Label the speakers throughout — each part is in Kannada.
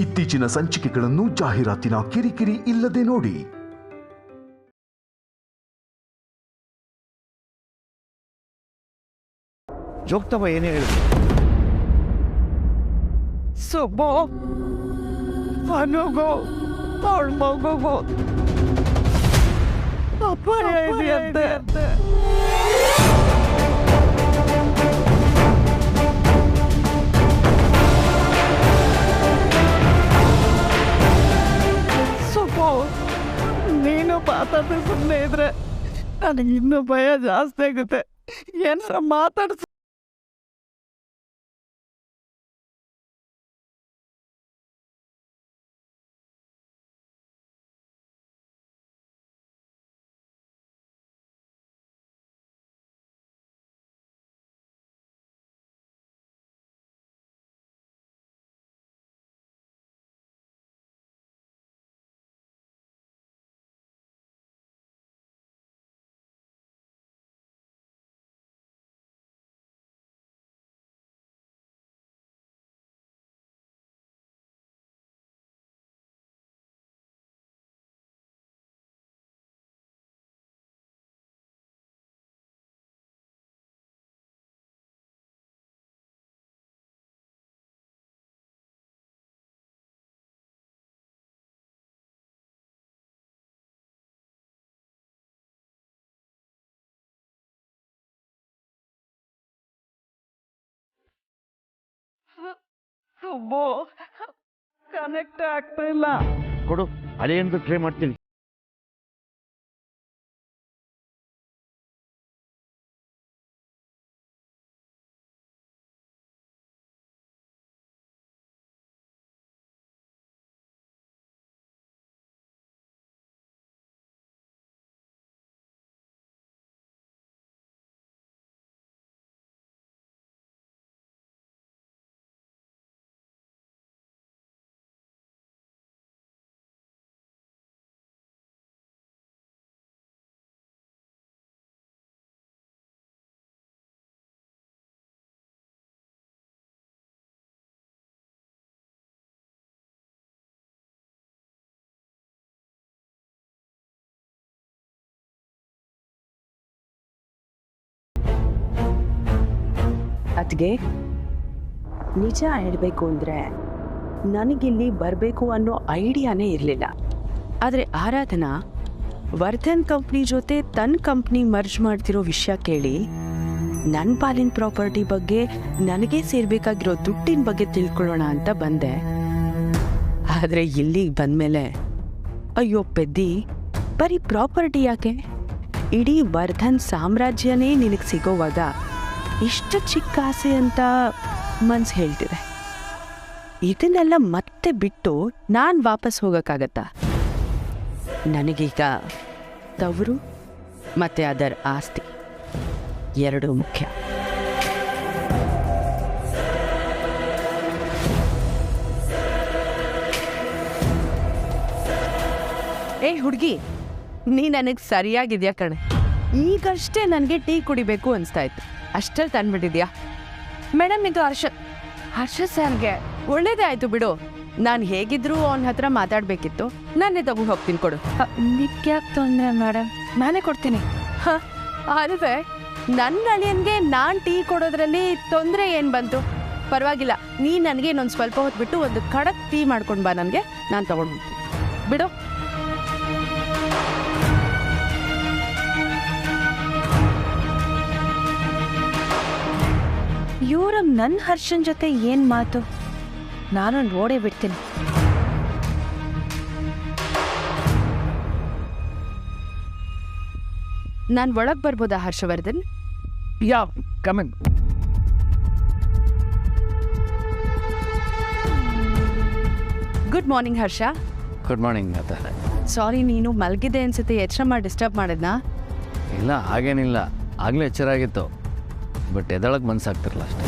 Speaker 1: ಇತ್ತೀಚಿನ ಸಂಚಿಕೆಗಳನ್ನು ಜಾಹೀರಾತಿನ ಕಿರಿಕಿರಿ ಇಲ್ಲದೆ ನೋಡಿ.
Speaker 2: ಜೋಗ್ತವ ಏನೇ ಹೇಳಿದ್ರು
Speaker 3: ಸುಬ್ಬು ಅನುಗೋ ಅವಳ ಮಗುಗೋ ಅಪಾಯ ಇದೆಯಂತೆ. ಸುಬ್ಬು ನೀನು ಮಾತಾಡ್ತಾ ಸುಮ್ಮನೆ ಇದ್ರೆ ನನಗೆ ಇನ್ನೂ ಭಯ ಜಾಸ್ತಿ ಆಗುತ್ತೆ. ಏನಾರ ಮಾತಾಡ್ಸ. ಸುಬ್ಬು ಕನೆಕ್ಟ್ ಆಗ್ತಾ ಇಲ್ಲ.
Speaker 2: ಕೊಡು ಅದೇ ಎಂದು ಟ್ರೈ ಮಾಡ್ತೀನಿ.
Speaker 4: ಅದ್ಗೆ ನಿಜ ಹೇಳಬೇಕು ಅಂದರೆ ನನಗಿಲ್ಲಿ ಬರಬೇಕು ಅನ್ನೋ ಐಡಿಯಾನೇ ಇರಲಿಲ್ಲ. ಆದರೆ ಆರಾಧನಾ ವರ್ಧನ್ ಕಂಪ್ನಿ ಜೊತೆ ತನ್ನ ಕಂಪ್ನಿ ಮರ್ಜ್ ಮಾಡ್ತಿರೋ ವಿಷಯ ಕೇಳಿ ನನ್ನ ಪಾಲಿನ ಪ್ರಾಪರ್ಟಿ ಬಗ್ಗೆ, ನನಗೆ ಸೇರಬೇಕಾಗಿರೋ ದುಡ್ಡಿನ ಬಗ್ಗೆ ತಿಳ್ಕೊಳ್ಳೋಣ ಅಂತ ಬಂದೆ. ಆದರೆ ಇಲ್ಲಿಗೆ ಬಂದಮೇಲೆ ಅಯ್ಯೋ ಪೆದ್ದಿ, ಬರೀ ಪ್ರಾಪರ್ಟಿ ಯಾಕೆ, ಇಡೀ ವರ್ಧನ್ ಸಾಮ್ರಾಜ್ಯನೇ ನಿನಗೆ ಸಿಗೋವಾಗ ಇಷ್ಟು ಚಿಕ್ಕ ಆಸೆ ಅಂತ ಮನ್ಸು ಹೇಳ್ತಿದೆ. ಇದನ್ನೆಲ್ಲ ಮತ್ತೆ ಬಿಟ್ಟು ನಾನು ವಾಪಸ್ ಹೋಗೋಕ್ಕಾಗತ್ತಾ? ನನಗೀಗ ತವರು ಮತ್ತು ಅದರ ಆಸ್ತಿ ಎರಡೂ ಮುಖ್ಯ. ಏ ಹುಡುಗಿ, ನೀ ನನಗೆ ಸರಿಯಾಗಿದೆಯಾ ಕಣೆ. ಈಗಷ್ಟೇ ನನಗೆ ಟೀ ಕುಡಿಬೇಕು ಅನಿಸ್ತಾ ಇತ್ತು, ಅಷ್ಟಲ್ಲಿ ತಂದ್ಬಿಟ್ಟಿದ್ಯಾ. ಮೇಡಮ್, ಇದು ಹರ್ಷ ಸರ್ಗೆ ಒಳ್ಳೇದೇ ಆಯಿತು ಬಿಡು. ನಾನು ಹೇಗಿದ್ರು ಅವನ ಹತ್ರ ಮಾತಾಡಬೇಕಿತ್ತು. ನಾನೇ ತಗೊಂಡು ಹೋಗ್ತೀನಿ, ಕೊಡು.
Speaker 5: ನಿಮ್ಗೆ ಯಾಕೆ ತೊಂದರೆ ಮೇಡಮ್, ನಾನೇ ಕೊಡ್ತೀನಿ.
Speaker 4: ಹಾಂ, ಅಲ್ವೇ, ನನ್ನ ಅಳಿಯನ್ಗೆ ನಾನು ಟೀ ಕೊಡೋದ್ರಲ್ಲಿ ತೊಂದರೆ ಏನು ಬಂತು? ಪರವಾಗಿಲ್ಲ, ನೀ ನನಗೆ ಇನ್ನೊಂದು ಸ್ವಲ್ಪ ಹೊತ್ತು ಬಿಟ್ಟು ಒಂದು ಖಡಕ್ ಟೀ ಮಾಡ್ಕೊಂಡು ಬಾ, ನನಗೆ ನಾನು ತಗೊಂಡು ಹೋಗ್ತೀನಿ ಬಿಡು.
Speaker 5: ಇವ್ರ ನನ್ನ ಹರ್ಷನ್ ಜೊತೆ ಏನು ಮಾತು, ನಾನು ನೋಡೇ ಬಿಡ್ತೀನಿ.
Speaker 4: ನಾನು ಒಳಗೆ ಬರ್ಬೋದಾ Harshavardhan?
Speaker 2: Yeah, coming.
Speaker 4: Good morning Harsha.
Speaker 2: Good morning.
Speaker 4: Sorry, ನೀನು ಮಲಗಿದೆ ಅನ್ಸುತ್ತೆ, ಎಚ್ಚರ ಮಾಡಿ ಡಿಸ್ಟರ್ಬ್ ಮಾಡಿದ್ನಾ?
Speaker 2: ಇಲ್ಲ, ಹಾಗೇನಿಲ್ಲ, ಆಗಲೇ ಎಚ್ಚರ ಆಗಿತ್ತು, ಬಟ್ ಎದೊಳಗೆ ಮನಸ್ಸಾಗ್ತಿರಲ್ಲ ಅಷ್ಟೇ.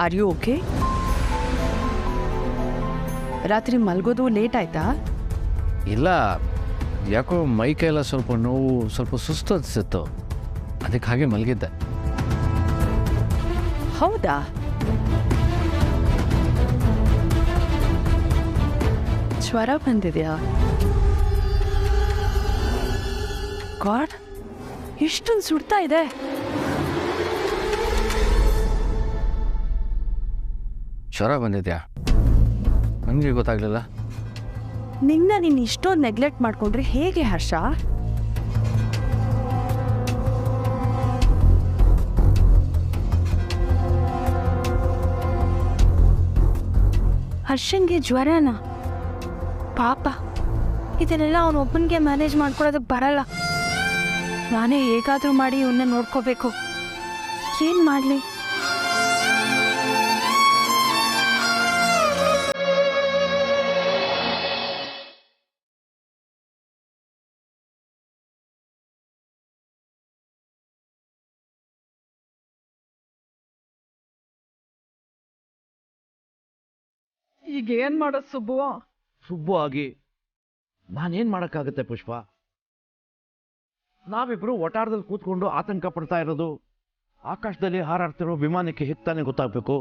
Speaker 4: Are you okay? ರಾತ್ರಿ ಮಲಗೋದು ಲೇಟ್ ಆಯ್ತಾ?
Speaker 2: ಇಲ್ಲ, ಯಾಕೋ ಮೈ ಕೈಯೆಲ್ಲ ಸ್ವಲ್ಪ ನೋವು, ಸ್ವಲ್ಪ ಸುಸ್ತು ಅನಿಸಿತ್ತು, ಅದಕ್ಕೆ ಹಾಗೆ ಮಲಗಿದ್ದೆ.
Speaker 4: ಹೌದಾ? ಜ್ವರ ಬಂದಿದೆಯಾ? ಗಾಡ್, ಎಷ್ಟೊಂದು ಸುಡ್ತಾ ಇದೆ.
Speaker 2: ಜ್ವರ ಬಂದಿದ್ಯಾ? ನನಗೆ ಗೊತ್ತಾಗ್ಲಿಲ್ಲ.
Speaker 5: ನೀನು ಇಷ್ಟೊಂದು ನೆಗ್ಲೆಕ್ಟ್ ಮಾಡ್ಕೊಂಡ್ರೆ ಹೇಗೆ ಹರ್ಷ? ಹರ್ಷನ್ಗೆ ಜ್ವರನ? ಪಾಪ, ಇದನ್ನೆಲ್ಲ ಅವನೊಬ್ಬನಿಗೆ ಮ್ಯಾನೇಜ್ ಮಾಡ್ಕೊಳ್ಳೋದಕ್ಕೆ ಬರಲ್ಲ. ನಾನೇ ಹೇಗಾದರೂ ಮಾಡಿ ಇವನ್ನ ನೋಡ್ಕೋಬೇಕು. ಏನು ಮಾಡಲಿ?
Speaker 3: ಈಗ ಏನ್ ಮಾಡೋದು ಸುಬ್ಬು?
Speaker 6: ಸುಬ್ಬು ಆಗಿ ನಾನೇನ್ ಮಾಡಕ್ಕಾಗತ್ತೆ ಪುಷ್ಪ? ನಾವಿಬ್ರು ಒಟಾರದಲ್ಲಿ ಕೂತ್ಕೊಂಡು ಆತಂಕ ಪಡ್ತಾ ಇರೋದು ಆಕಾಶದಲ್ಲಿ ಹಾರಾಡ್ತಿರೋ ವಿಮಾನಕ್ಕೆ ಹಿತ್ತಾನೆ ಗೊತ್ತಾಗ್ಬೇಕು.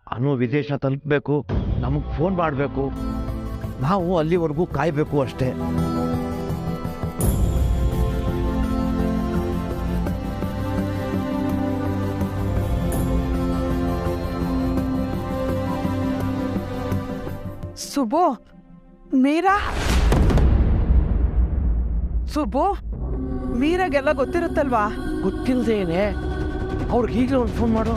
Speaker 6: ಅನು ವಿದೇಶ ತಲುಪಬೇಕು, ನಮಗ್ ಫೋನ್ ಮಾಡಬೇಕು, ನಾವು ಅಲ್ಲಿವರೆಗೂ ಕಾಯ್ಬೇಕು ಅಷ್ಟೇ.
Speaker 3: ಸುಬ್ಬು, ಮೀರಾ, ಸುಬ್ಬು, ಮೀರಾಗೆಲ್ಲ ಗೊತ್ತಿರುತ್ತಲ್ವಾ?
Speaker 6: ಗೊತ್ತಿಲ್ಲದೇನೆ ಅವ್ರಿಗೆ ಈಗಲೇ ಒಂದು ಫೋನ್ ಮಾಡು.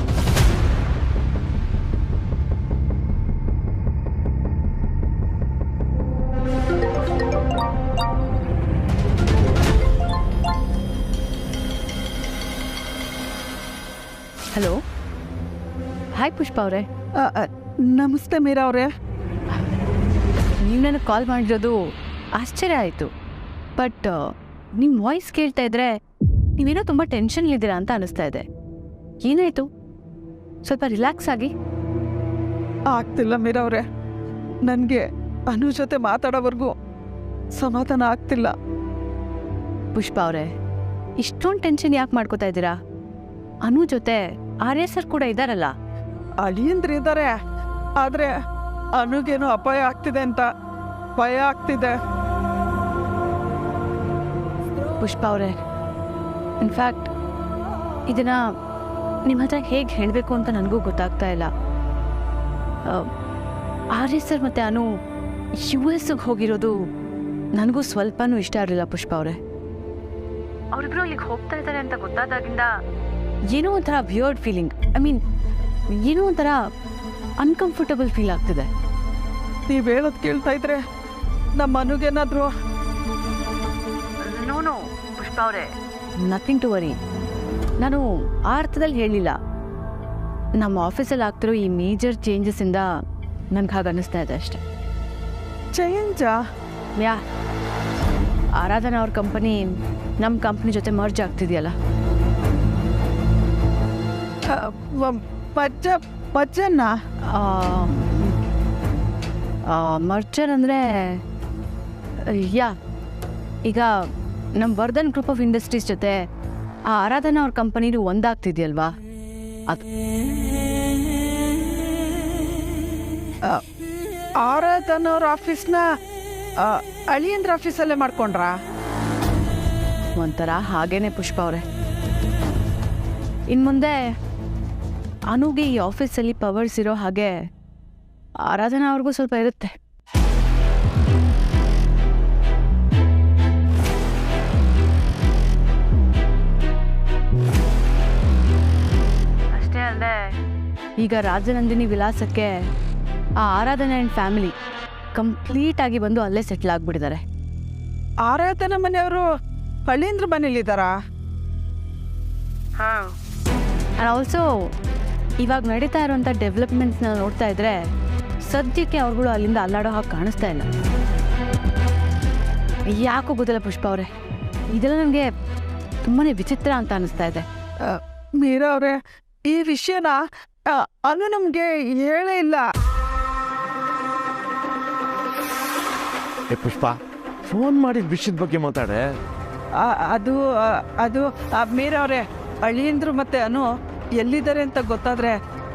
Speaker 4: ಹಲೋ, ಹಾಯ್ ಪುಷ್ಪ ಅವರೇ.
Speaker 3: ನಮಸ್ತೆ ಮೀರಾ ಅವರೇ.
Speaker 4: ನೀವು ನನಗೆ ಕಾಲ್ ಮಾಡಿರೋದು ಆಶ್ಚರ್ಯ ಆಯಿತು. ಬಟ್ ನಿಮ್ಮ ವಾಯ್ಸ್ ಕೇಳ್ತಾ ಇದ್ರೆ ನೀವೇನೋ ತುಂಬ ಟೆನ್ಷನ್ಲಿದ್ದೀರಾ ಅಂತ ಅನಿಸ್ತಾ ಇದೆ. ಏನಾಯಿತು? ಸ್ವಲ್ಪ ರಿಲ್ಯಾಕ್ಸ್ ಆಗಿ.
Speaker 3: ಆಗ್ತಿಲ್ಲ ಮೀರಾ ಅವರೇ, ನನಗೆ ಅನು ಜೊತೆ ಮಾತಾಡೋವರೆಗೂ ಸಮಾಧಾನ ಆಗ್ತಿಲ್ಲ.
Speaker 4: ಪುಷ್ಪ ಅವರೇ, ಇಷ್ಟೊಂದು ಟೆನ್ಷನ್ ಯಾಕೆ ಮಾಡ್ಕೋತಾ ಇದ್ದೀರಾ? ಅನು ಜೊತೆ ಆರ್ಯ ಸರ್ ಕೂಡ ಇದ್ದಾರಲ್ಲ.
Speaker 3: ಅಳಿಯಂದ್ರೆ ಇದ್ದಾರೆ, ಆದರೆ ಅನುಗೇನು ಅಪಾಯ ಆಗ್ತಿದೆ ಅಂತ ಭಯ ಆಗ್ತಿದೆ.
Speaker 4: ಪುಷ್ಪ ಅವರೇ, ಇನ್ಫ್ಯಾಕ್ಟ್ ಇದನ್ನ ನಿಮ್ಮ ಹತ್ರ ಹೇಗೆ ಹೇಳಬೇಕು ಅಂತ ನನಗೂ ಗೊತ್ತಾಗ್ತಾ ಇಲ್ಲ. ಆರ್ಯ ಸರ್ ಮತ್ತು ಅನು US ಹೋಗಿರೋದು ನನಗೂ ಸ್ವಲ್ಪನೂ ಇಷ್ಟ ಇರಲಿಲ್ಲ ಪುಷ್ಪ ಅವರೇ. ಅವರಿಬ್ರು ಅಲ್ಲಿಗೆ ಹೋಗ್ತಾ ಇದ್ದಾರೆ ಅಂತ ಗೊತ್ತಾದಾಗಿಂದ ಏನೋ ಒಂಥರ ವಿಯರ್ಡ್ ಫೀಲಿಂಗ್, ಐ ಮೀನ್ ಏನೋ ಒಂಥರ ಅನ್ಕಂಫರ್ಟಬಲ್ ಫೀಲ್ ಆಗ್ತಿದೆ.
Speaker 3: ನೀವು ಹೇಳೋದು ಕೇಳ್ತಾ ಇದ್ರೆ ನಮ್ಮ ಅನುಗೇನಾದರೂ?
Speaker 4: ನೋ ಪುಷ್ಪ ಅವರೇ, ನಥಿಂಗ್ ಟು ವರಿ. ನಾನು ಆ ಅರ್ಥದಲ್ಲಿ ಹೇಳಿಲ್ಲ. ನಮ್ಮ ಆಫೀಸಲ್ಲಿ ಆಗ್ತಿರೋ ಈ ಮೇಜರ್ ಚೇಂಜಸ್ಸಿಂದ ನನಗೆ ಹಾಗೆ ಅನ್ನಿಸ್ತಾ ಇದೆ ಅಷ್ಟೆ.
Speaker 3: ಚೇಂಜಾ?
Speaker 4: ಯಾ, ಆರಾಧನಾ ಅವ್ರ ಕಂಪನಿ ನಮ್ಮ ಕಂಪ್ನಿ ಜೊತೆ ಮರ್ಜ್ ಆಗ್ತಿದೆಯಲ್ಲ.
Speaker 3: ಮಜ್ಜನ್ನ
Speaker 4: ಮರ್ಚರ್ ಅಂದರೆ ಯಾ, ಈಗ ನಮ್ಮ ವರ್ಧನ್ ಗ್ರೂಪ್ ಆಫ್ ಇಂಡಸ್ಟ್ರೀಸ್ ಜೊತೆ ಆ ಆರಾಧನಾ ಅವ್ರ ಕಂಪನಿನೂ ಒಂದಾಗ್ತಿದೆಯಲ್ವಾ, ಅದು.
Speaker 3: ಆರಾಧನಾ ಅವ್ರ ಆಫೀಸ್ನ ಅಳಿಯಂದ್ರ ಆಫೀಸಲ್ಲೇ ಮಾಡ್ಕೊಂಡ್ರಾ?
Speaker 4: ಒಂಥರ ಹಾಗೇನೆ ಪುಷ್ಪ ಅವರೇ. ಇನ್ನು ಮುಂದೆ ಅನುಗೆ ಈ ಆಫೀಸಲ್ಲಿ ಪವರ್ಸ್ ಇರೋ ಹಾಗೆ ಆರಾಧನಾ ಅವ್ರಿಗೂ ಸ್ವಲ್ಪ ಇರುತ್ತೆ. ಅಷ್ಟೇ ಅಲ್ಲದೆ ಈಗ ರಾಜನಂದಿನಿ ವಿಲಾಸಕ್ಕೆ ಆ ಆರಾಧನಾ ಆ್ಯಂಡ್ ಫ್ಯಾಮಿಲಿ ಕಂಪ್ಲೀಟಾಗಿ ಬಂದು ಅಲ್ಲೇ ಸೆಟ್ಲ್ ಆಗಿಬಿಟ್ಟಿದ್ದಾರೆ.
Speaker 3: ಆರಾಧನಾ ಮನೆಯವರು ಅಳಿಯಂದ್ರ ಮನೇಲಿದ್ದಾರಾ?
Speaker 4: ಹಾಂ. ಆ್ಯಂಡ್ ಆಲ್ಸೋ ಇವಾಗ ನಡೀತಾ ಇರೋಂಥ ಡೆವಲಪ್ಮೆಂಟ್ಸ್ನ ನೋಡ್ತಾ ಇದ್ರೆ ಸದ್ಯಕ್ಕೆ ಅವ್ರುಗಳು ಅಲ್ಲಿಂದ ಅಲ್ಲಾಡೋ ಹಾಗೆ ಕಾಣಿಸ್ತಾ ಇಲ್ಲ. ಯಾಕೋ ಗೊತ್ತಿಲ್ಲ ಪುಷ್ಪ ಅವರೇ, ಇದೆಲ್ಲ ನನಗೆ ತುಂಬಾ ವಿಚಿತ್ರ ಅಂತ ಅನಿಸ್ತಾ ಇದೆ.
Speaker 3: ಮೀರಾ ಅವರೇ, ಈ ವಿಷಯನ ಅನು ನಮಗೆ ಹೇಳೇ ಇಲ್ಲ.
Speaker 6: ಪುಷ್ಪ, ಫೋನ್ ಮಾಡಿದ ವಿಷಯದ ಬಗ್ಗೆ ಮಾತಾಡೆ.
Speaker 3: ಅದು ಮೀರಾ ಅವರೇ, ಅಳಿಯಂದ್ರು ಮತ್ತೆ ಅನು ಎಲ್ಲಿದ್ದಾರೆ ಅಂತ ಗೊತ್ತಾದ್ರೆ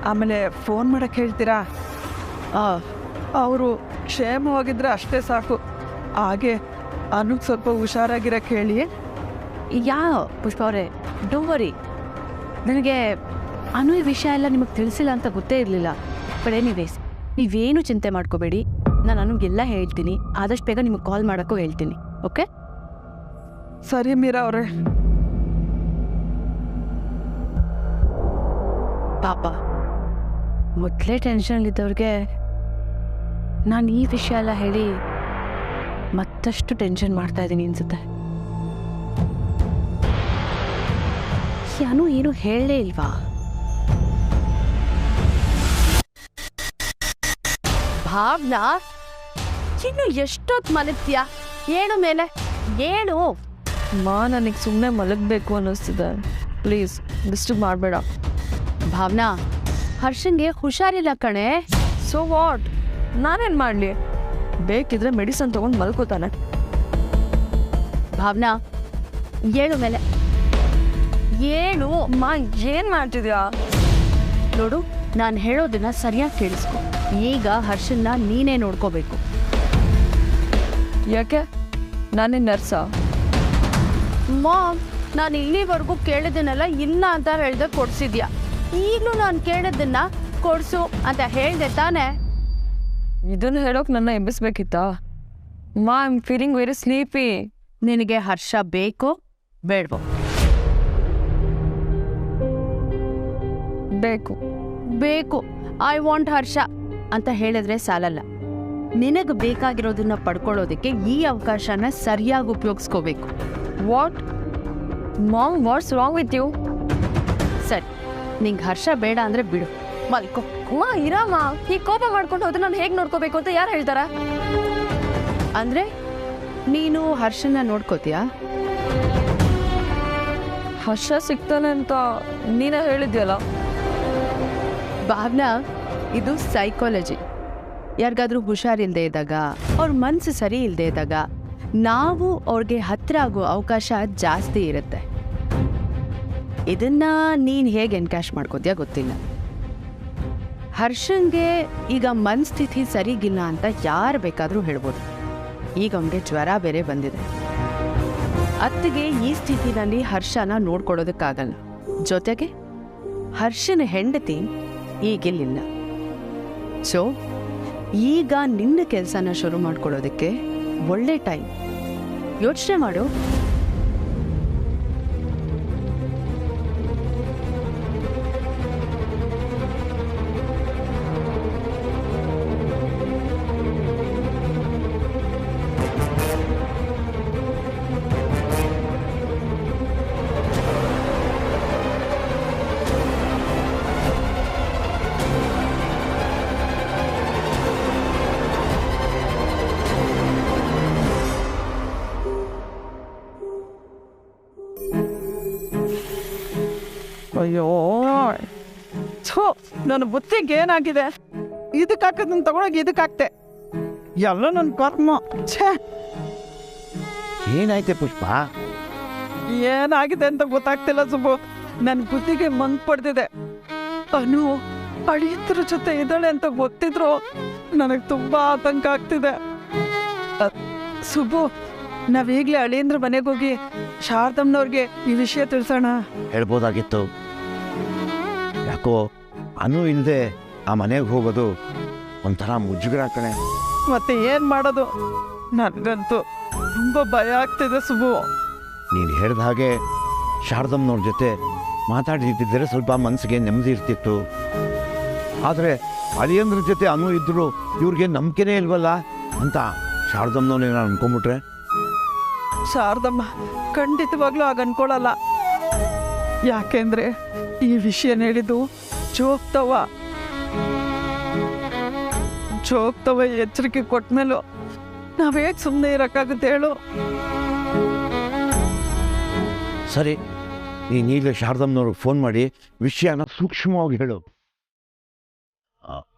Speaker 3: ಆಮೇಲೆ ಫೋನ್ ಮಾಡಕ್ಕೆ ಹೇಳ್ತೀರಾ? ಅವರು ಕ್ಷೇಮವಾಗಿದ್ರೆ ಅಷ್ಟೇ ಸಾಕು. ಹಾಗೆ ಅನುಗ್ ಸ್ವಲ್ಪ ಹುಷಾರಾಗಿರಕ್ಕೆ ಹೇಳಿ.
Speaker 4: ಯಾ ಪುಷ್ಪ ಅವರೇ, ಡೋಂಟ್ ವರಿ. ನನಗೆ ಅನು ಈ ವಿಷಯ ಎಲ್ಲ ನಿಮಗೆ ತಿಳಿಸಿಲ್ಲ ಅಂತ ಗೊತ್ತೇ ಇರಲಿಲ್ಲ. ಬಟ್ ಎನಿವೇಸ್, ನೀವೇನು ಚಿಂತೆ ಮಾಡ್ಕೋಬೇಡಿ. ನಾನು ಅನುಗೆಲ್ಲ ಹೇಳ್ತೀನಿ. ಆದಷ್ಟು ಬೇಗ ನಿಮಗೆ ಕಾಲ್ ಮಾಡೋಕ್ಕೂ ಹೇಳ್ತೀನಿ. ಓಕೆ?
Speaker 3: ಸರಿ ಮೀರಾ ಅವರೇ.
Speaker 4: ಪಾಪ, ಮೊದಲೇ ಟೆನ್ಷನ್ಲಿದ್ದವ್ರಿಗೆ ನಾನು ಈ ವಿಷಯ ಎಲ್ಲ ಹೇಳಿ ಮತ್ತಷ್ಟು ಟೆನ್ಷನ್ ಮಾಡ್ತಾ ಇದ್ದೀನಿ ಅನ್ಸುತ್ತೆ. ಯಾನು ಏನು ಹೇಳಲೇ ಇಲ್ವಾ? ಭಾವನಾ, ಇನ್ನು ಎಷ್ಟೊತ್ತು ಮಲಗ್ತೀಯಾ? ಏಳು ಮೇಲೆ ಏಳು.
Speaker 5: ನನಗೆ ಸುಮ್ಮನೆ ಮಲಗಬೇಕು ಅನ್ನಿಸ್ತಿದೆ. ಪ್ಲೀಸ್ ಡಿಸ್ಟರ್ಬ್ ಮಾಡಬೇಡ.
Speaker 4: ಭಾವನಾ, ಹರ್ಷನ್ಗೆ ಹುಷಾರಿಲ್ಲ ಕಣೆ.
Speaker 5: So what? ನಾನೇನು ಮಾಡಲಿ? ಬೇಕಿದ್ರೆ ಮೆಡಿಸನ್ ತೊಗೊಂಡು ಮಲ್ಕೋತಾನೆ.
Speaker 4: ಭಾವನಾ, ಏಳು ಮೇಲೆ ಏಳು.
Speaker 5: ಏನು ಮಾಡ್ತಿದ್ಯಾ?
Speaker 4: ನೋಡು, ನಾನು ಹೇಳೋದನ್ನ ಸರಿಯಾಗಿ ಕೇಳಿಸ್ಕೊ. ಈಗ ಹರ್ಷನ್ನ ನೀನೇ ನೋಡ್ಕೋಬೇಕು.
Speaker 5: ಯಾಕೆ? ನಾನೇ ನರ್ಸಾ?
Speaker 4: ಮಾಮ್, ನಾನು ಇಲ್ಲಿವರೆಗೂ ಕೇಳಿದ್ದನ್ನೆಲ್ಲ ಇಲ್ಲ ಅಂತ ಹೇಳ್ದೆ ಕೊಡ್ಸಿದ್ಯಾ. ಈಗಲೂ ನಾನು ಕೇಳಿದ್ದನ್ನ ಕೊಡ್ಸು ಅಂತ ಹೇಳ್ದೆ ತಾನೆ?
Speaker 5: ಇದನ್ನು ಹೇಳೋಕೆ ನನ್ನ ಎಬ್ಬಿಸ್ಬೇಕಿತ್ತಾ? I am feeling very sleepy.
Speaker 4: ನಿನಗೆ ಹರ್ಷ ಬೇಕೋ ಬೇಡವೋ?
Speaker 5: ಬೇಕು.
Speaker 4: ಬೇಕು. ಐ ವಾಂಟ್ ಹರ್ಷ ಅಂತ ಹೇಳಿದ್ರೆ ಸಾಲಲ್ಲ. ನಿನಗೆ ಬೇಕಾಗಿರೋದನ್ನ ಪಡ್ಕೊಳ್ಳೋದಕ್ಕೆ ಈ ಅವಕಾಶನ ಸರಿಯಾಗಿ ಉಪಯೋಗಿಸ್ಕೋಬೇಕು.
Speaker 5: What mom, what's wrong with you?
Speaker 4: ಸರಿ, ನಿಂಗೆ ಹರ್ಷ ಬೇಡ ಅಂದರೆ ಬಿಡು, ಮಲ್ಕೋ.
Speaker 5: ಇರಮ್ಮ, ಈ ಕೋಪ ಮಾಡ್ಕೊಂಡು ಹೋದ್ರೆ ನಾನು ಹೇಗೆ ನೋಡ್ಕೋಬೇಕು ಅಂತ ಯಾರು ಹೇಳ್ತಾರ?
Speaker 4: ಅಂದರೆ ನೀನು ಹರ್ಷನ ನೋಡ್ಕೋತೀಯಾ?
Speaker 5: ಹರ್ಷ ಸಿಗ್ತಾನೆ ಅಂತ ನೀನೇ ಹೇಳಿದ್ಯಲ್ಲ.
Speaker 4: ಭಾವನಾ, ಇದು ಸೈಕಾಲಜಿ. ಯಾರಿಗಾದ್ರೂ ಹುಷಾರಿಲ್ಲದೆ ಇದ್ದಾಗ, ಅವ್ರ ಮನಸ್ಸು ಸರಿ ಇಲ್ಲದೆ ಇದ್ದಾಗ ನಾವು ಅವ್ರಿಗೆ ಹತ್ರ ಆಗೋ ಅವಕಾಶ ಜಾಸ್ತಿ ಇರುತ್ತೆ. ಇದನ್ನ ನೀನು ಹೇಗೆ ಎನ್ಕ್ಯಾಶ್ ಮಾಡ್ಕೋತೀಯ ಗೊತ್ತಿಲ್ಲ. ಹರ್ಷನ್ಗೆ ಈಗ ಮನಸ್ಥಿತಿ ಸರಿಗಿಲ್ಲ ಅಂತ ಯಾರು ಬೇಕಾದರೂ ಹೇಳ್ಬೋದು. ಈಗ ಅವನಿಗೆ ಜ್ವರ ಬೇರೆ ಬಂದಿದೆ. ಅತ್ತಿಗೆ ಈ ಸ್ಥಿತಿನಲ್ಲಿ ಹರ್ಷನ ನೋಡ್ಕೊಳ್ಳೋದಕ್ಕಾಗಲ್ಲ. ಜೊತೆಗೆ ಹರ್ಷನ ಹೆಂಡತಿ ಈಗಿಲ್ಲ. ಸೊ ಈಗ ನಿನ್ನ ಕೆಲಸನ ಶುರು ಮಾಡ್ಕೊಳ್ಳೋದಕ್ಕೆ ಒಳ್ಳೆ ಟೈಮ್. ಯೋಚನೆ ಮಾಡು.
Speaker 3: ಅಯ್ಯೋ, ಥೋ, ನನ್ನ ಬುತ್ತಿಗೆ ಏನಾಗಿದೆ? ಇದಕ್ಕೆ ಹಾಕೋದನ್ನ ತಗೊಳಗೆ ಇದಕ್ಕೆ ಹಾಕ್ತೆ. ಎಲ್ಲ ನನ್ನ ಕರ್ಮ. ಛೇ,
Speaker 6: ಏನಾಯ್ತೆ ಪುಷ್ಪ?
Speaker 3: ಏನಾಗಿದೆ ಅಂತ ಗೊತ್ತಾಗ್ತಿಲ್ಲ ಸುಬ್ಬು. ನನ್ನ ಬುದ್ಧಿಗೆ ಮಂಗ್ ಪಡೆದಿದೆ. ಅನು ಅಳಿಯತ್ರ ಜೊತೆ ಇದ್ದಾಳೆ ಅಂತ ಗೊತ್ತಿದ್ರು ನನಗೆ ತುಂಬಾ ಆತಂಕ ಆಗ್ತಿದೆ. ಸುಬ್ಬು, ನಾವೀಗ್ಲೇ ಅಳಿಯಂದ್ರ ಮನೆಗೆ ಹೋಗಿ ಶಾರದಮ್ಮನವ್ರಿಗೆ ಈ ವಿಷಯ ತಿಳಿಸೋಣ.
Speaker 6: ಹೇಳ್ಬೋದಾಗಿತ್ತು. ಯಾಕೋ ಅನು ಇಲ್ಲದೆ ಆ ಮನೆಗೆ ಹೋಗೋದು ಒಂಥರ ಮುಜುಗರ ಕಣೆ.
Speaker 3: ಮತ್ತೆ ಏನ್ ಮಾಡೋದು? ನನಗಂತೂ ತುಂಬಾ ಭಯ ಆಗ್ತಿದೆ ಸುಬ್ಬು.
Speaker 6: ನೀನು ಹೇಳ್ದ ಹಾಗೆ ಶಾರದಮ್ಮನವ್ರ ಜೊತೆ ಮಾತಾಡಿದ್ದಿದ್ದರೆ ಸ್ವಲ್ಪ ಮನಸ್ಸಿಗೆ ನೆಮ್ಮದಿ ಇರ್ತಿತ್ತು. ಆದರೆ ಅಳಿಯಂದ್ರ ಜೊತೆ ಅನು ಇದ್ದರೂ ಇವ್ರಿಗೆ ನಂಬಿಕೆನೇ ಇಲ್ವಲ್ಲ ಅಂತ ಶಾರದಮ್ಮನವ್ರನ್ನ ಅನ್ಕೊಂಬಿಟ್ರೆ?
Speaker 3: ಶಾರದಮ್ಮ ಖಂಡಿತವಾಗ್ಲೂ ಆಗ ಅನ್ಕೊಳಲ್ಲ. ಯಾಕೆಂದ್ರೆ ಈ ವಿಷಯ ಹೇಳಿದ್ದು ಜೋಗ್ತವ ಎಚ್ಚರಿಕೆ ಕೊಟ್ಮೇಲೂ ನಾವೇಗ್ ಸುಮ್ಮನೆ ಇರಕ್ಕಾಗುತ್ತೆ ಹೇಳು?
Speaker 6: ಸರಿ, ನೀನು ಈಗಲೇ ಶಾರದಮ್ಮನವ್ರಿಗೆ ಫೋನ್ ಮಾಡಿ ವಿಷಯನ ಸೂಕ್ಷ್ಮವಾಗಿ ಹೇಳು.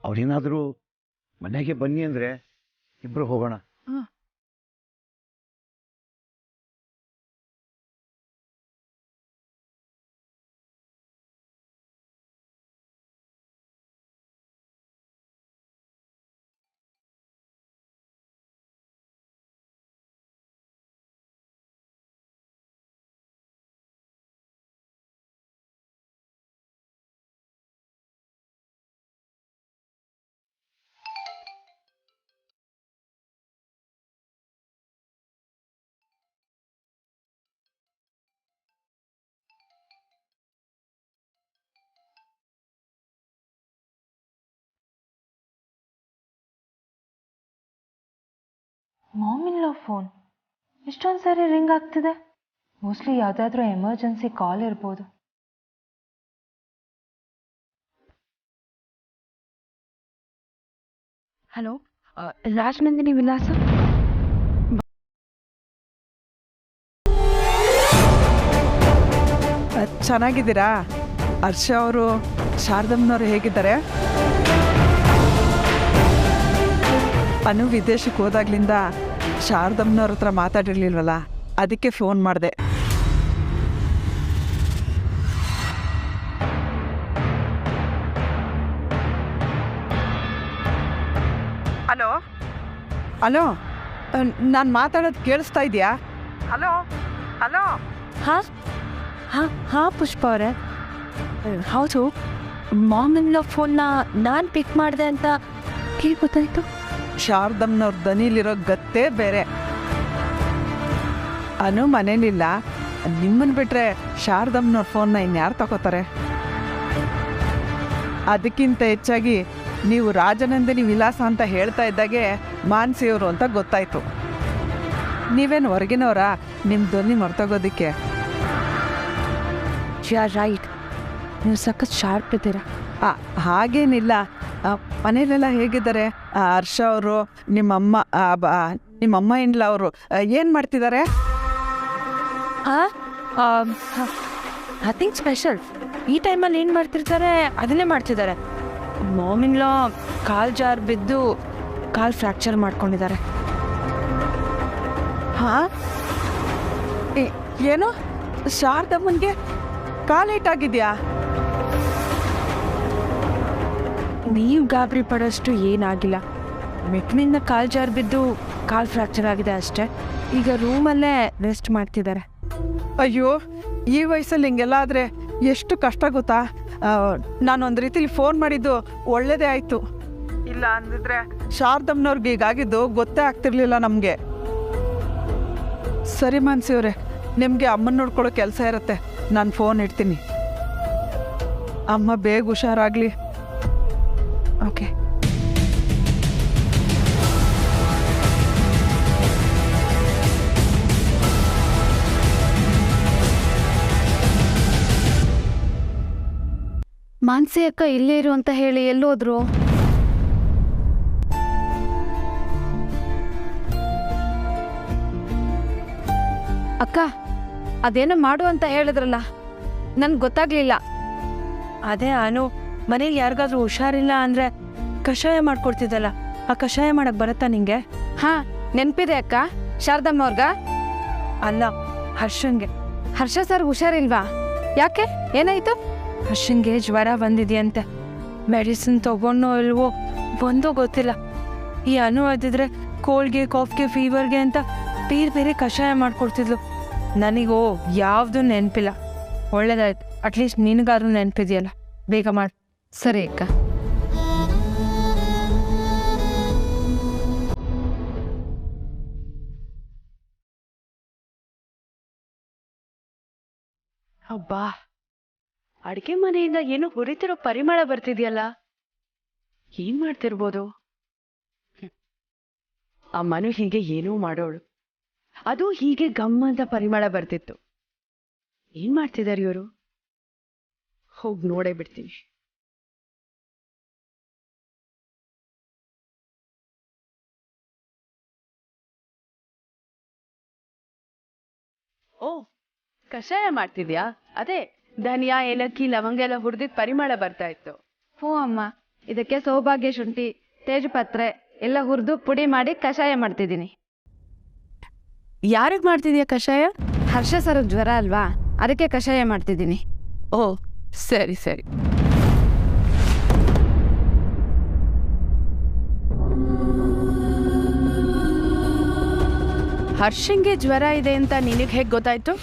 Speaker 6: ಅವ್ರೇನಾದರೂ ಮನೆಗೆ ಬನ್ನಿ ಅಂದರೆ ಇಬ್ಬರು ಹೋಗೋಣ.
Speaker 5: ಮಾಮಿಲ್ಲ ಫೋನ್ ಇಷ್ಟೊಂದು ಸಾರಿ ರಿಂಗ್ ಆಗ್ತಿದೆ. ಮೋಸ್ಟ್ಲಿ ಯಾವುದಾದ್ರೂ ಎಮರ್ಜೆನ್ಸಿ ಕಾಲ್ ಇರ್ಬೋದು. ಹಲೋ, ರಾಜನಂದಿನಿ ವಿಲಾಸ.
Speaker 3: ಚೆನ್ನಾಗಿದ್ದೀರಾ? ಹರ್ಷ ಅವರು, ಶಾರದಮ್ಮನವರು ಹೇಗಿದ್ದಾರೆ? ಅನು ವಿದೇಶಕ್ಕೆ ಹೋದಾಗ್ಲಿಂದ ಶಾರದಮ್ಮನವ್ರ ಹತ್ರ ಮಾತಾಡಿರ್ಲಿಲ್ವಲ್ಲ, ಅದಕ್ಕೆ ಫೋನ್ ಮಾಡಿದೆ. ಹಲೋ ಹಲೋ, ನಾನು ಮಾತಾಡೋದು ಕೇಳಿಸ್ತಾ ಇದೆಯಾ? Hello hello.
Speaker 5: ಹಾಂ ಹಾಂ ಹಾಂ ಪುಷ್ಪ ಅವರೇ, ಹೌದು. ಮಾಮಿನ ಫೋನ್ನ ನಾನು ಪಿಕ್ ಮಾಡಿದೆ ಅಂತ ಹೇಗೆ ಗೊತ್ತಾಯಿತು?
Speaker 3: ಶಾರದಮ್ಮನವ್ರ ದನಿಲಿರೋ ಗತ್ತೇ ಬೇರೆ. ಅನು ಮನೇಲಿಲ್ಲ, ನಿಮ್ಮನ್ನು ಬಿಟ್ರೆ ಶಾರದಮ್ಮನವ್ರ ಫೋನ್ನ ಇನ್ಯಾರು ತಗೋತಾರೆ? ಅದಕ್ಕಿಂತ ಹೆಚ್ಚಾಗಿ ನೀವು ರಾಜನಂದಿನಿ ವಿಲಾಸ ಅಂತ ಹೇಳ್ತಾ ಇದ್ದಾಗೆ ಮಾನ್ಸಿಯವರು ಅಂತ ಗೊತ್ತಾಯ್ತು. ನೀವೇನು ಹೊರಗಿನವರಾ ನಿಮ್ಮ ಧ್ವನಿ ಮರ್ತೋಗೋದಕ್ಕೆ?
Speaker 5: ರೈಟ್, ನೀವು ಸಖತ್ ಶಾರ್ಪ್ ಇದ್ದೀರಾ.
Speaker 3: ಹಾಗೇನಿಲ್ಲ. ಮನೇಲೆಲ್ಲ ಹೇಗಿದ್ದಾರೆ? ಹರ್ಷ ಅವರು, ನಿಮ್ಮಮ್ಮ ಇಲ್ಲ ಅವರು ಏನು ಮಾಡ್ತಿದ್ದಾರೆ?
Speaker 5: Nothing special. ಈ ಟೈಮಲ್ಲಿ ಏನು ಮಾಡ್ತಿರ್ತಾರೆ ಅದನ್ನೇ ಮಾಡ್ತಿದ್ದಾರೆ. ಮಾಮಿನ್ಲಾ ಕಾಲು ಜಾರ್ ಬಿದ್ದು ಕಾಲು ಫ್ರ್ಯಾಕ್ಚರ್ ಮಾಡ್ಕೊಂಡಿದ್ದಾರೆ.
Speaker 3: ಹಾಂ, ಏನು ಶಾರದಮ್ಮನಿಗೆ ಕಾಲೇಟಾಗಿದೆಯಾ?
Speaker 5: ನೀವು ಗಾಬರಿ ಪಡೋಷ್ಟು ಏನಾಗಿಲ್ಲ. ಮೆಟ್ನಿಂದ ಕಾಲು ಜಾರ್ ಬಿದ್ದು ಕಾಲು ಫ್ರ್ಯಾಕ್ಚರ್ ಆಗಿದೆ ಅಷ್ಟೇ. ಈಗ ರೂಮಲ್ಲೇ ರೆಸ್ಟ್ ಮಾಡ್ತಿದ್ದಾರೆ.
Speaker 3: ಅಯ್ಯೋ, ಈ ವಯಸ್ಸಲ್ಲಿ ಹಿಂಗೆಲ್ಲ ಆದರೆ ಎಷ್ಟು ಕಷ್ಟ ಗೊತ್ತಾ? ನಾನೊಂದು ರೀತಿಲಿ ಫೋನ್ ಮಾಡಿದ್ದು ಒಳ್ಳೇದೇ ಆಯಿತು. ಇಲ್ಲ ಅಂದಿದ್ರೆ ಶಾರದಮ್ಮನವ್ರಿಗೆ ಹೀಗಾಗಿದ್ದು ಗೊತ್ತೇ ಆಗ್ತಿರ್ಲಿಲ್ಲ ನಮಗೆ. ಸರಿ ಮಾನ್ಸಿಯವ್ರೆ, ನಿಮಗೆ ಅಮ್ಮನ ನೋಡ್ಕೊಳ್ಳೋ ಕೆಲಸ ಇರುತ್ತೆ. ನಾನು ಫೋನ್ ಇಡ್ತೀನಿ. ಅಮ್ಮ ಬೇಗ ಹುಷಾರಾಗಲಿ.
Speaker 5: ಓಕೆ.
Speaker 7: ಮಾನ್ಸಿ ಅಕ್ಕ ಇಲ್ಲೇ ಇರು ಅಂತ ಹೇಳಿ ಎಲ್ಲೋದ್ರು? ಅಕ್ಕ, ಅದೇನೋ ಮಾಡು ಅಂತ ಹೇಳಿದ್ರಲ್ಲ, ನನ್ಗೆ ಗೊತ್ತಾಗ್ಲಿಲ್ಲ.
Speaker 5: ಅದೇ ಅನು, ಮನೇಲಿ ಯಾರಿಗಾದ್ರೂ ಹುಷಾರಿಲ್ಲ ಅಂದರೆ ಕಷಾಯ ಮಾಡ್ಕೊಡ್ತಿದ್ದಲ್ಲ, ಆ ಕಷಾಯ ಮಾಡಕ್ಕೆ ಬರುತ್ತಾ ನಿಂಗೆ?
Speaker 7: ಹಾಂ, ನೆನಪಿದೆ ಅಕ್ಕ. ಶಾರದಮ್ಮವ್ರಗ?
Speaker 5: ಅಲ್ಲ, ಹರ್ಷನ್ಗೆ.
Speaker 7: ಹರ್ಷ ಸರ್ ಹುಷಾರಿಲ್ವಾ? ಯಾಕೆ, ಏನಾಯ್ತು?
Speaker 5: ಹರ್ಷನ್ಗೆ ಜ್ವರ ಬಂದಿದೆಯಂತೆ. ಮೆಡಿಸಿನ್ ತಗೊಂಡೋ ಇಲ್ವೋ ಒಂದೋ ಗೊತ್ತಿಲ್ಲ. ಈ ಅನು ಅದಿದ್ರೆ ಕೋಲ್ಡ್ಗೆ, ಕಾಫ್ಗೆ, ಫೀವರ್ಗೆ ಅಂತ ಬೇರೆ ಬೇರೆ ಕಷಾಯ ಮಾಡ್ಕೊಡ್ತಿದ್ಲು. ನನಗೋ ಯಾವುದು ನೆನಪಿಲ್ಲ. ಒಳ್ಳೇದಾಯ್ತು, ಅಟ್ಲೀಸ್ಟ್ ನಿನಗಾದ್ರೂ ನೆನಪಿದೆಯಲ್ಲ. ಬೇಗ ಮಾಡಿ.
Speaker 7: ಸರಿ ಅಕ್ಕ.
Speaker 4: ಅಬ್ಬಾ, ಅಡುಗೆ ಮನೆಯಿಂದ ಏನೋ ಹುರಿತಿರೋ ಪರಿಮಳ ಬರ್ತಿದ್ಯಲ್ಲ. ಏನ್ ಮಾಡ್ತಿರ್ಬೋದು? ಆ ಮನು ಹೀಗೆ ಏನೋ ಮಾಡೋಳು, ಅದು ಹೀಗೆ ಗಮ್ಮಂತ ಪರಿಮಳ ಬರ್ತಿತ್ತು. ಏನ್ ಮಾಡ್ತಿದ್ದಾರೆ ಇವರು? ಹೋಗಿ ನೋಡೇ ಬಿಡ್ತೀನಿ. ಓ, ಕಷಾಯ ಮಾಡ್ತಿದ್ಯಾ? ಅದೇ ಧನಿಯಾ, ಏಲಕ್ಕಿ, ಲವಂಗ ಎಲ್ಲ ಹುರಿದಿದ್ ಪರಿಮಳ ಬರ್ತಾ ಇತ್ತು.
Speaker 7: ಹ್ಞೂ ಅಮ್ಮ, ಇದಕ್ಕೆ ಸೌಭಾಗ್ಯ ಶುಂಠಿ, ತೇಜಪತ್ರೆ ಎಲ್ಲ ಹುರಿದು ಪುಡಿ ಮಾಡಿ ಕಷಾಯ ಮಾಡ್ತಿದ್ದೀನಿ.
Speaker 4: ಯಾರಿಗೆ ಮಾಡ್ತಿದ್ಯಾ ಕಷಾಯ?
Speaker 7: ಹರ್ಷ ಸರ್ ಜ್ವರ ಅಲ್ವಾ, ಅದಕ್ಕೆ ಕಷಾಯ ಮಾಡ್ತಿದ್ದೀನಿ.
Speaker 4: ಓ, ಸರಿ ಸರಿ. ಹರ್ಷಂಗೆ ಜ್ವರ ಇದೆ ಅಂತ ನಿನಗೆ ಹೇಗೆ ಗೊತ್ತಾಯ್ತು?